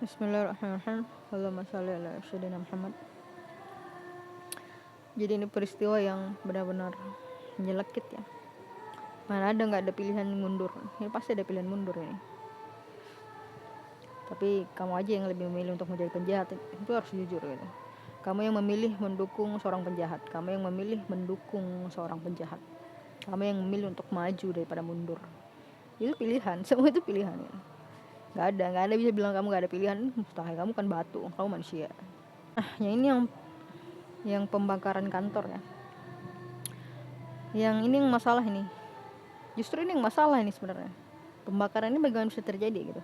Bismillahirrahmanirrahim. Allahumma shalli ala sayyidina Muhammad. Jadi ini peristiwa yang benar-benar menyelekit ya. Mana ada nggak ada pilihan mundur? Ini pasti ada pilihan mundur ini. Tapi kamu aja yang lebih memilih untuk menjadi penjahat. Itu harus jujur gitu. Kamu yang memilih mendukung seorang penjahat. Kamu yang memilih mendukung seorang penjahat. Kamu yang memilih untuk maju daripada mundur. Itu pilihan. Semua itu pilihan ya. Nggak ada bisa bilang kamu nggak ada pilihan. Mustahil, kamu kan batu, kamu manusia. Nah, yang ini yang pembakaran kantor ya. Yang ini yang masalah ini. Justru ini yang masalah ini sebenarnya. Pembakaran ini bagaimana bisa terjadi gitu.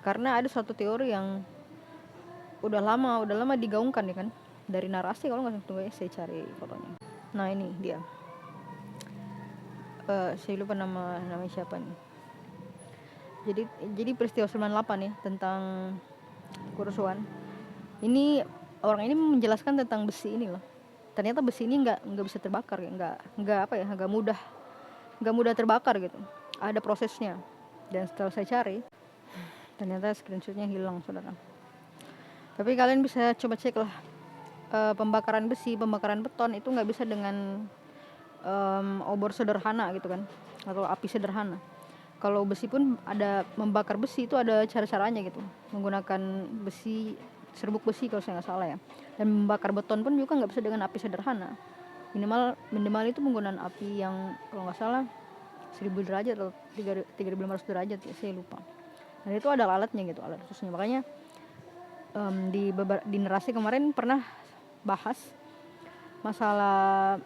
Karena ada suatu teori yang udah lama digaungkan ya kan. Dari narasi, kalau nggak tunggu ya, saya cari fotonya. Nah ini dia. Saya lupa namanya siapa nih. Jadi peristiwa 98 ya tentang kerusuhan. Ini orang ini menjelaskan tentang besi ini loh. Ternyata besi ini nggak bisa terbakar ya, nggak mudah terbakar gitu. Ada prosesnya. Dan setelah saya cari, ternyata screenshotnya hilang saudara. Tapi kalian bisa coba cek lah. Pembakaran besi, pembakaran beton itu nggak bisa dengan obor sederhana gitu kan, atau api sederhana. Kalau besi pun ada, membakar besi itu ada cara-caranya gitu, menggunakan besi, serbuk besi kalau saya nggak salah ya. Dan membakar beton pun juga nggak bisa dengan api sederhana. Minimal itu menggunakan api yang kalau nggak salah 1000 derajat atau 3500 derajat ya, saya lupa. Dan itu ada alatnya gitu, alat khususnya. Makanya di narasi kemarin pernah bahas masalah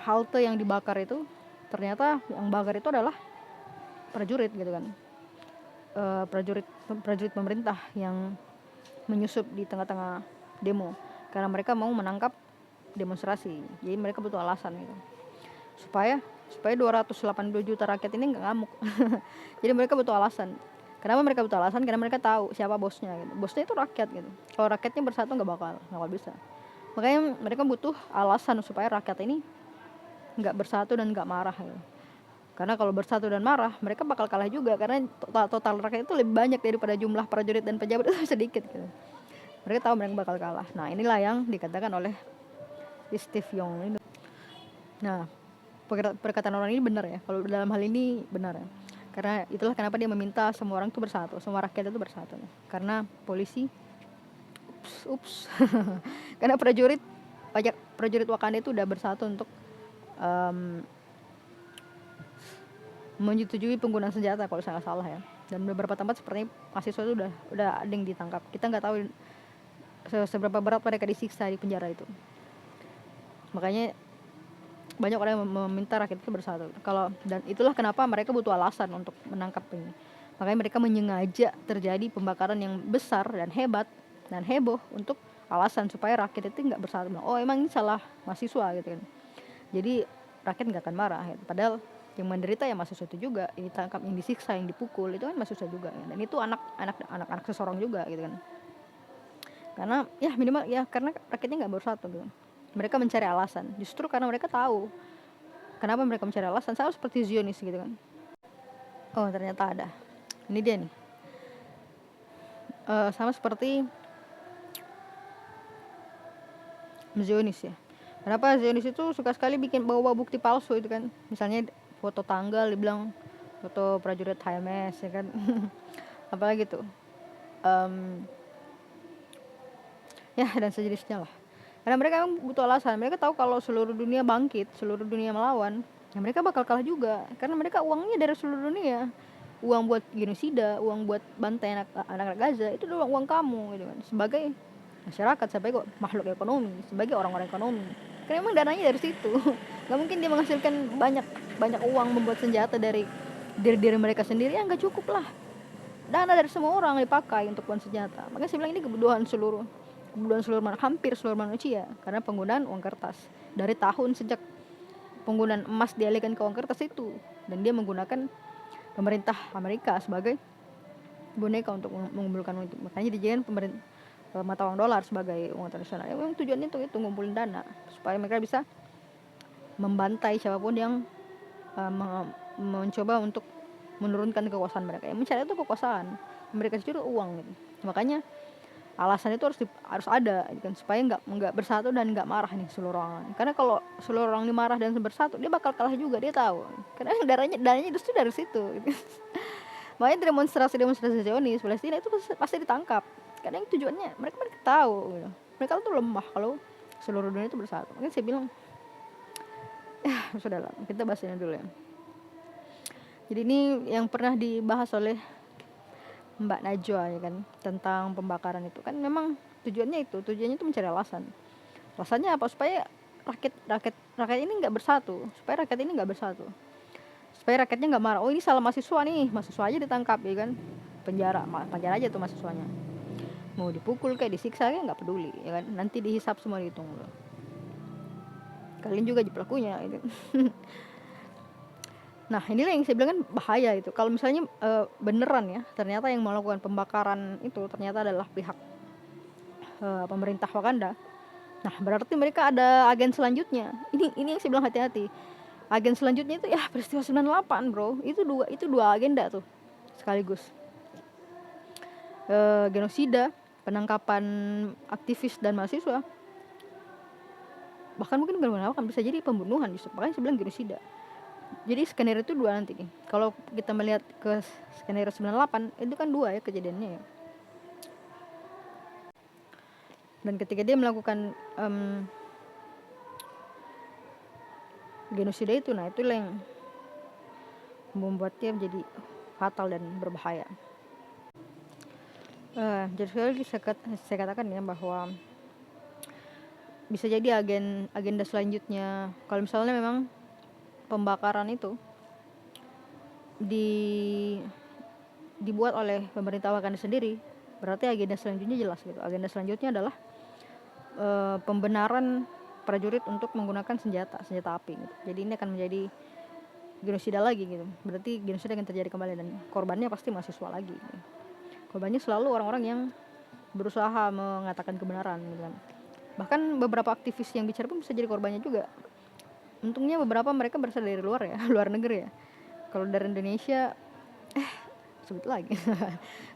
halte yang dibakar itu, ternyata yang bakar itu adalah prajurit gitu kan. Prajurit pemerintah yang menyusup di tengah-tengah demo karena mereka mau menangkap demonstrasi. Jadi mereka butuh alasan gitu. Supaya 280 juta rakyat ini nggak ngamuk. Jadi mereka butuh alasan. Kenapa mereka butuh alasan? Karena mereka tahu siapa bosnya gitu. Bosnya itu rakyat gitu. Kalau rakyatnya bersatu nggak bakal bisa. Makanya mereka butuh alasan supaya rakyat ini nggak bersatu dan nggak marah gitu. Karena kalau bersatu dan marah, mereka bakal kalah juga karena total rakyat itu lebih banyak daripada jumlah prajurit dan pejabat itu sedikit gitu. Mereka tahu mereka bakal kalah. Nah, inilah yang dikatakan oleh Steve Young. Nah, perkataan orang ini benar ya. Kalau dalam hal ini benar ya. Karena itulah kenapa dia meminta semua orang itu bersatu, semua rakyat itu bersatu. Karena polisi, karena prajurit Wakanda itu udah bersatu untuk menyetujui penggunaan senjata kalau saya nggak salah ya. Dan beberapa tempat seperti mahasiswa itu udah ada yang ditangkap. Kita nggak tahu seberapa berat mereka disiksa di penjara itu. Makanya banyak orang yang meminta rakyat itu bersatu. Dan itulah kenapa mereka butuh alasan untuk menangkap ini. Makanya mereka menyengaja terjadi pembakaran yang besar dan hebat dan heboh untuk alasan supaya rakyat itu nggak bersatu. Oh, emang ini salah mahasiswa gitu kan. Jadi rakyat nggak akan marah gitu. Padahal yang menderita ya mahasiswa itu juga, yang ditangkap, yang disiksa, yang dipukul itu kan mahasiswa juga ya. Dan itu anak seseorang juga gitu kan. Karena ya minimal ya karena rakyatnya nggak bersatu gitu. Mereka mencari alasan, justru karena mereka tahu kenapa mereka mencari alasan. Sama seperti Zionis gitu kan. Oh, ternyata ada. Ini dia nih. Sama seperti Zionis ya. Kenapa Zionis itu suka sekali bawa bukti palsu itu kan. Misalnya foto tanggal, dibilang foto prajurit HMS ya kan. Apalagi tuh. Ya, dan sejenisnya lah. Karena mereka memang butuh alasan. Mereka tahu kalau seluruh dunia bangkit, seluruh dunia melawan, ya mereka bakal kalah juga. Karena mereka uangnya dari seluruh dunia. Uang buat genosida, uang buat bantai anak-anak Gaza, itu adalah uang kamu gitu kan. Sebagai masyarakat, sebagai makhluk ekonomi, sebagai orang-orang ekonomi. Karena memang dananya dari situ. Gak mungkin dia menghasilkan banyak uang membuat senjata dari diri mereka sendiri, ya nggak cukup lah. Dana dari semua orang dipakai untuk buat senjata. Makanya saya bilang ini kebutuhan hampir seluruh manusia, karena penggunaan uang kertas dari sejak penggunaan emas dialihkan ke uang kertas itu, dan dia menggunakan pemerintah Amerika sebagai boneka untuk mengumpulkan uang itu. Makanya dijadikan mata uang dolar sebagai uang internasional. Yang tujuannya itu ngumpulin dana supaya mereka bisa membantai siapapun yang mencoba untuk menurunkan kekuasaan mereka. Yang mencari itu kekuasaan. mereka itu uang gitu. Makanya alasan itu harus ada gitu kan, supaya nggak bersatu dan nggak marah nih seluruh orang. Karena kalau seluruh orang ini marah dan bersatu, dia bakal kalah juga, dia tahu. Karena dananya justru dari situ gitu. Makanya demonstrasi Zionis Palestina itu pasti ditangkap. Karena yang tujuannya mereka tahu gitu. Mereka tuh lemah kalau seluruh dunia itu bersatu. Makanya saya bilang, sudahlah, kita bahas ini dulu ya. Jadi ini yang pernah dibahas oleh Mbak Najwa ya kan, tentang pembakaran itu kan, memang tujuannya itu mencari alasan. Alasannya apa? Supaya rakyat ini nggak bersatu, supaya rakyatnya nggak marah. Oh, ini salah mahasiswa nih, mahasiswa aja ditangkap ya kan, penjara aja tuh mahasiswanya, mau dipukul kayak disiksa kayak nggak peduli ya kan, nanti dihisap semua, dihitung loh, kalian juga jadi pelakunya gitu. Nah, inilah yang saya bilang kan bahaya itu. Kalau misalnya beneran ya, ternyata yang melakukan pembakaran itu ternyata adalah pihak pemerintah Wakanda. Nah, berarti mereka ada agen selanjutnya. Ini yang saya bilang hati-hati. Agen selanjutnya itu ya peristiwa 98, Bro. Itu dua agenda tuh sekaligus. Genosida, penangkapan aktivis dan mahasiswa. Bahkan mungkin bukan bisa jadi pembunuhan justru. Makanya saya bilang genosida. Jadi skenario itu dua nanti nih. Kalau kita melihat ke skenario 98, itu kan dua ya kejadiannya ya. Dan ketika dia melakukan genosida itu, nah itulah yang membuatnya menjadi fatal dan berbahaya. Jadi sekali saya katakan ya, bahwa bisa jadi agenda selanjutnya, kalau misalnya memang pembakaran itu dibuat oleh pemerintah Wakanda sendiri, berarti agenda selanjutnya jelas gitu. Agenda selanjutnya adalah pembenaran prajurit untuk menggunakan senjata api gitu. Jadi ini akan menjadi genosida lagi gitu. Berarti genosida akan terjadi kembali dan korbannya pasti mahasiswa lagi gitu. Korbannya selalu orang-orang yang berusaha mengatakan kebenaran gitu kan. Bahkan beberapa aktivis yang bicara pun bisa jadi korbannya juga. Untungnya beberapa mereka berasal dari luar ya, luar negeri ya. Kalau dari Indonesia sebut lagi.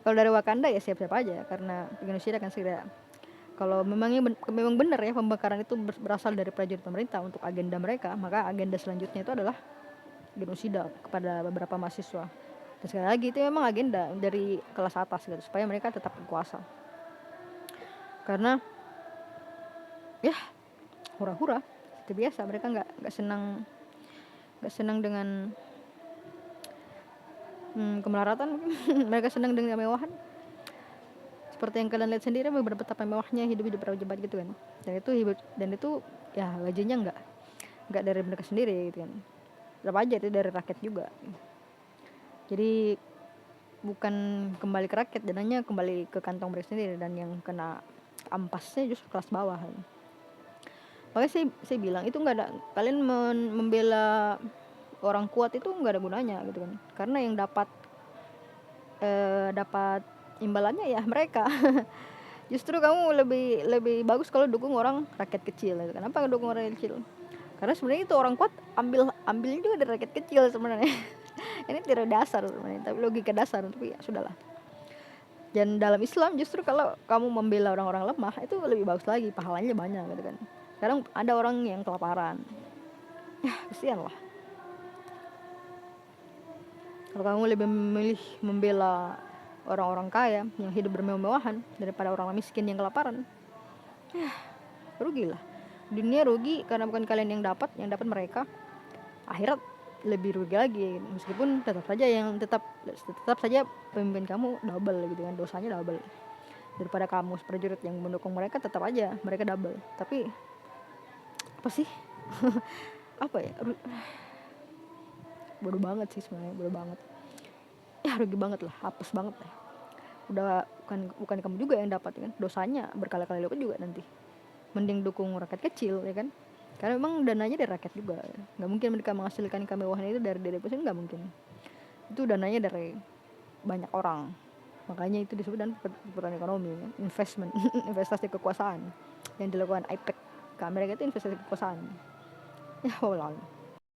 Kalau dari Wakanda ya siap-siap aja, karena genosida akan segera. Kalau memang benar ya pembakaran itu berasal dari prajurit pemerintah untuk agenda mereka, maka agenda selanjutnya itu adalah genosida kepada beberapa mahasiswa. Dan sekali lagi itu memang agenda dari kelas atas gitu, supaya mereka tetap berkuasa. Karena ya hura-hura seperti biasa, mereka nggak senang dengan kemelaratan. Mereka senang dengan kemewahan. Seperti yang kalian lihat sendiri beberapa betapa mewahnya hidup para pejabat gitu kan. Dan itu ya gajinya nggak dari mereka sendiri gitu kan. Tetap aja itu dari rakyat juga. Jadi bukan kembali ke rakyat, dananya kembali ke kantong mereka sendiri, dan yang kena ampasnya justru kelas bawah. Makanya saya bilang itu nggak ada, kalian membela orang kuat itu nggak ada gunanya gitu kan. Karena yang dapat imbalannya ya mereka. Justru kamu lebih bagus kalau dukung orang rakyat kecil gitu. Kenapa dukung orang rakyat kecil? Karena sebenarnya itu orang kuat ambil juga dari rakyat kecil sebenarnya. Ini tidak dasar sebenarnya, tapi logika dasar, tapi ya sudahlah. Dan dalam Islam justru kalau kamu membela orang-orang lemah itu lebih bagus lagi, pahalanya banyak gitu kan. Sekarang ada orang yang kelaparan, ya kesian lah. Kalau kamu lebih memilih membela orang-orang kaya yang hidup bermewah-mewahan daripada orang miskin yang kelaparan, ya rugilah. Dunia rugi karena bukan kalian yang dapat mereka. Akhirat lebih rugi lagi, meskipun tetap saja pemimpin kamu double gitu kan, dosanya double. Daripada kamu prajurit yang mendukung mereka, tetap aja mereka double. Tapi apa sih? Apa ya? Bodoh banget sih sebenarnya, bodoh banget. Ya rugi banget lah, hapus banget lah. Udah bukan kamu juga yang dapat kan, dosanya berkali-kali lipat juga nanti. Mending dukung rakyat kecil ya kan, karena memang dananya dari rakyat juga. Nggak mungkin mereka menghasilkan kemewahan itu dari diri sendiri, nggak mungkin. Itu dananya dari banyak orang. Makanya itu disebut dan perputaran ekonomi, investment. Investasi kekuasaan yang dilakukan IPEC ke Amerika itu investasi kekuasaan. Ya Allah.